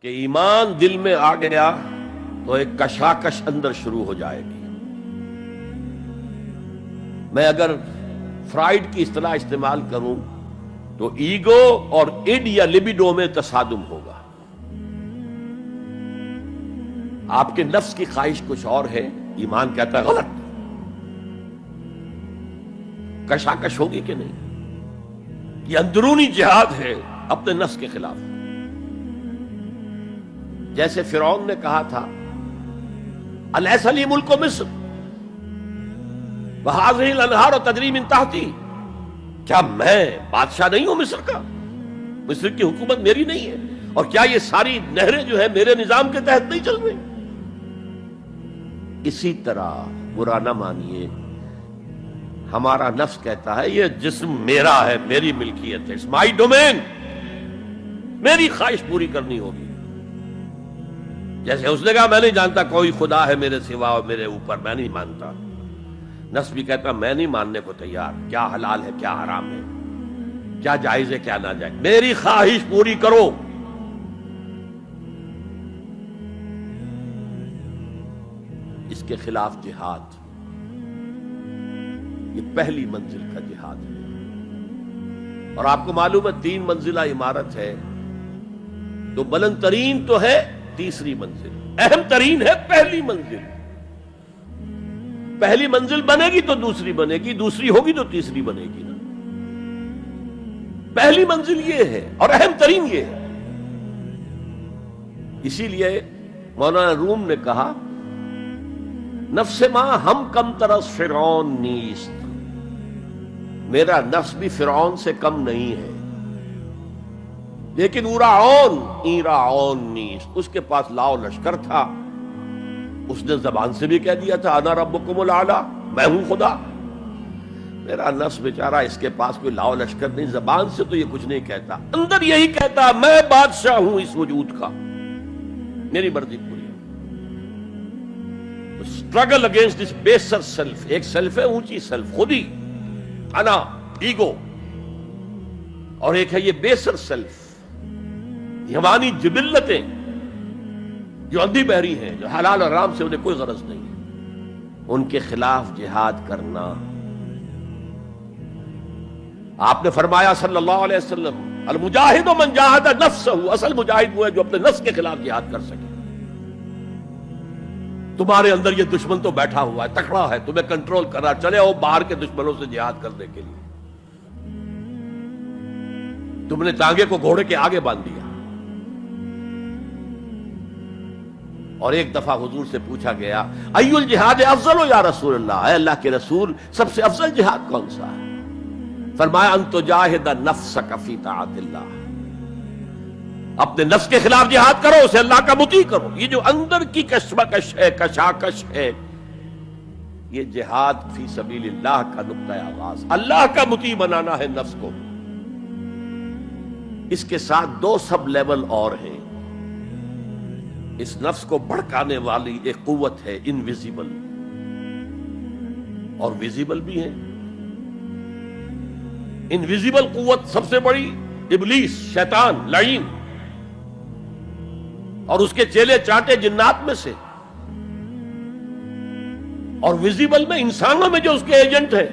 کہ ایمان دل میں آ گیا تو ایک کشاکش اندر شروع ہو جائے گی۔ میں اگر فرائیڈ کی اصطلاح استعمال کروں تو ایگو اور اڈ یا لبیڈو میں تصادم ہوگا۔ آپ کے نفس کی خواہش کچھ اور ہے، ایمان کہتا ہے غلط۔ کشاکش ہوگی کہ نہیں؟ یہ اندرونی جہاد ہے اپنے نفس کے خلاف۔ جیسے فرعون نے کہا تھا الیس لی ملک مصر وہذہ الانہار تجری من تحتی، کیا میں بادشاہ نہیں ہوں مصر کا؟ مصر کی حکومت میری نہیں ہے؟ اور کیا یہ ساری نہریں جو ہے میرے نظام کے تحت نہیں چل رہی؟ اسی طرح برا نہ مانیے، ہمارا نفس کہتا ہے یہ جسم میرا ہے، میری ملکیت ہے، اٹس مائی ڈومین، میری خواہش پوری کرنی ہوگی۔ جیسے اس نے کہا میں نہیں جانتا کوئی خدا ہے میرے سوا اور میرے اوپر، میں نہیں مانتا۔ نفس بھی کہتا میں نہیں ماننے کو تیار، کیا حلال ہے کیا حرام ہے، کیا جائز ہے کیا ناجائز، میری خواہش پوری کرو۔ اس کے خلاف جہاد، یہ پہلی منزل کا جہاد ہے۔ اور آپ کو معلوم ہے 3 منزلہ عمارت ہے، تو بلند ترین تو ہے تیسری منزل، اہم ترین ہے پہلی منزل۔ پہلی منزل بنے گی تو دوسری بنے گی، دوسری ہوگی تو تیسری بنے گی نا۔ پہلی منزل یہ ہے اور اہم ترین یہ ہے۔ اسی لیے مولانا روم نے کہا نفس ماں ہم کم ترس فرعون نیست، میرا نفس بھی فرعون سے کم نہیں ہے، لیکن ایراعون نیست، اس کے پاس لاؤ لشکر تھا، اس نے زبان سے بھی کہہ دیا تھا انا ربکم الاعلی، میں ہوں خدا۔ میرا نفس بیچارہ اس کے پاس کوئی لاؤ لشکر نہیں، زبان سے تو یہ کچھ نہیں کہتا، اندر یہی کہتا میں بادشاہ ہوں اس وجود کا، میری مرضی پوری۔ اسٹرگل اگینسٹ دس بیسر سیلف، ایک سیلف ہے اونچی سیلف، خودی، انا، ایگو، اور ایک ہے یہ بیسر سیلف، یمانی جبلتیں جو اندھی بہری ہیں، جو حلال اور حرام سے انہیں کوئی غرض نہیں ہے، ان کے خلاف جہاد کرنا۔ آپ نے فرمایا صلی اللہ علیہ وسلم المجاہد من جاہد نفسہ، اصل مجاہد وہ ہے جو اپنے نفس کے خلاف جہاد کر سکے۔ تمہارے اندر یہ دشمن تو بیٹھا ہوا ہے، تکڑا ہے، تمہیں کنٹرول کرنا، چلے وہ باہر کے دشمنوں سے جہاد کرنے کے لیے، تم نے ٹانگے کو گھوڑے کے آگے باندھ دیا۔ اور ایک دفعہ حضور سے پوچھا گیا ای الجہاد افضل یا رسول اللہ، اے اللہ کے رسول سب سے افضل جہاد کون سا ہے؟ فرمایا ان تجاہد نفسک فی طاعت اللہ، اپنے نفس کے خلاف جہاد کرو، اسے اللہ کا مطیع کرو۔ یہ جو اندر کی کشمکش ہے، کشاکش ہے، یہ جہاد فی سبیل اللہ کا نقطہ آغاز، اللہ کا مطیع بنانا ہے نفس کو۔ اس کے ساتھ 2 سب لیول اور ہیں۔ اس نفس کو بھڑکانے والی ایک قوت ہے انویزیبل، اور ویزیبل بھی ہے۔ انویزیبل قوت سب سے بڑی ابلیس، شیطان لعین، اور اس کے چیلے چانٹے جنات میں سے، اور ویزیبل میں انسانوں میں جو اس کے ایجنٹ ہیں،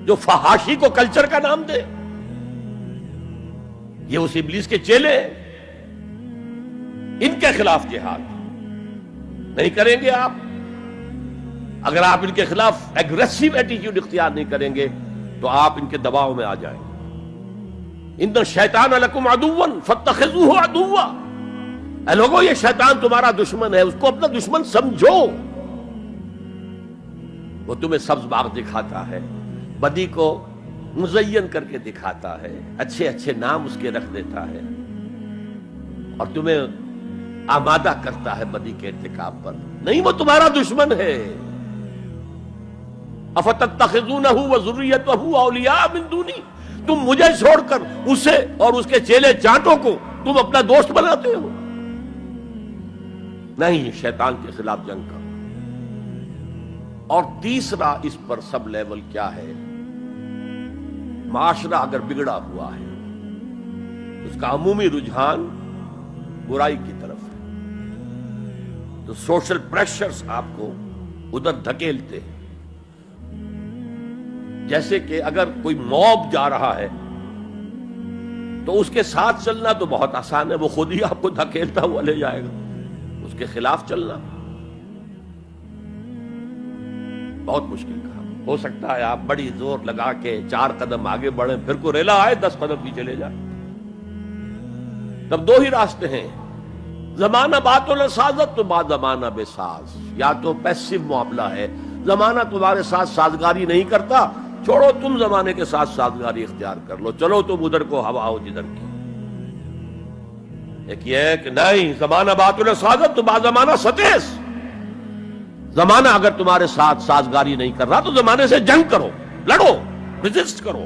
جو فحاشی کو کلچر کا نام دے، یہ اس ابلیس کے چیلے ہیں۔ ان کے خلاف جہاد نہیں کریں گے آپ، اگر آپ ان کے خلاف ایگریسو ایٹیٹیوڈ اختیار نہیں کریں گے تو آپ ان کے دباؤ میں آ جائیں گے۔ ان الشیطان لکم عدو فاتخذوہ عدوا، اے لوگوں یہ شیطان تمہارا دشمن ہے، اس کو اپنا دشمن سمجھو۔ وہ تمہیں سبز باغ دکھاتا ہے، بدی کو مزین کر کے دکھاتا ہے، اچھے اچھے نام اس کے رکھ دیتا ہے، اور تمہیں آمادہ کرتا ہے بدی کے ارتکاب پر۔ نہیں، وہ تمہارا دشمن ہے۔ افتتخذونہ وذریتہ اولیاء من دونی، تم مجھے چھوڑ کر اسے اور اس کے چیلے چانٹوں کو تم اپنا دوست بناتے ہو۔ نہیں، شیطان کے خلاف جنگ کرو۔ اور تیسرا اس پر سب لیول کیا ہے؟ معاشرہ اگر بگڑا ہوا ہے، اس کا عمومی رجحان برائی کی طرف ہے، تو سوشل پریشرز آپ کو ادھر دھکیلتے ہیں۔ جیسے کہ اگر کوئی موب جا رہا ہے تو اس کے ساتھ چلنا تو بہت آسان ہے، وہ خود ہی آپ کو دھکیلتا ہوا لے جائے گا۔ اس کے خلاف چلنا بہت مشکل کام۔ ہو سکتا ہے آپ بڑی زور لگا کے 4 قدم آگے بڑھیں، پھر کوئی ریلا آئے 10 قدم پیچھے لے جائے۔ تب 2 ہی راستے ہیں، زمانہ باتوں نہ سازت تو بعد زمانہ بے ساز۔ یا تو پیسو معاملہ ہے، زمانہ تمہارے ساتھ سازگاری نہیں کرتا، چھوڑو تم زمانے کے ساتھ سازگاری اختیار کر لو، چلو تم ادھر کو ہوا ہو جدھر کی۔ ایک یہ ہے کہ نہیں، زمانہ باتوں نہ سازت تو بعد زمانہ ستیس۔ زمانہ اگر تمہارے ساتھ سازگاری نہیں کر رہا تو زمانے سے جنگ کرو، لڑو، ریزسٹ کرو۔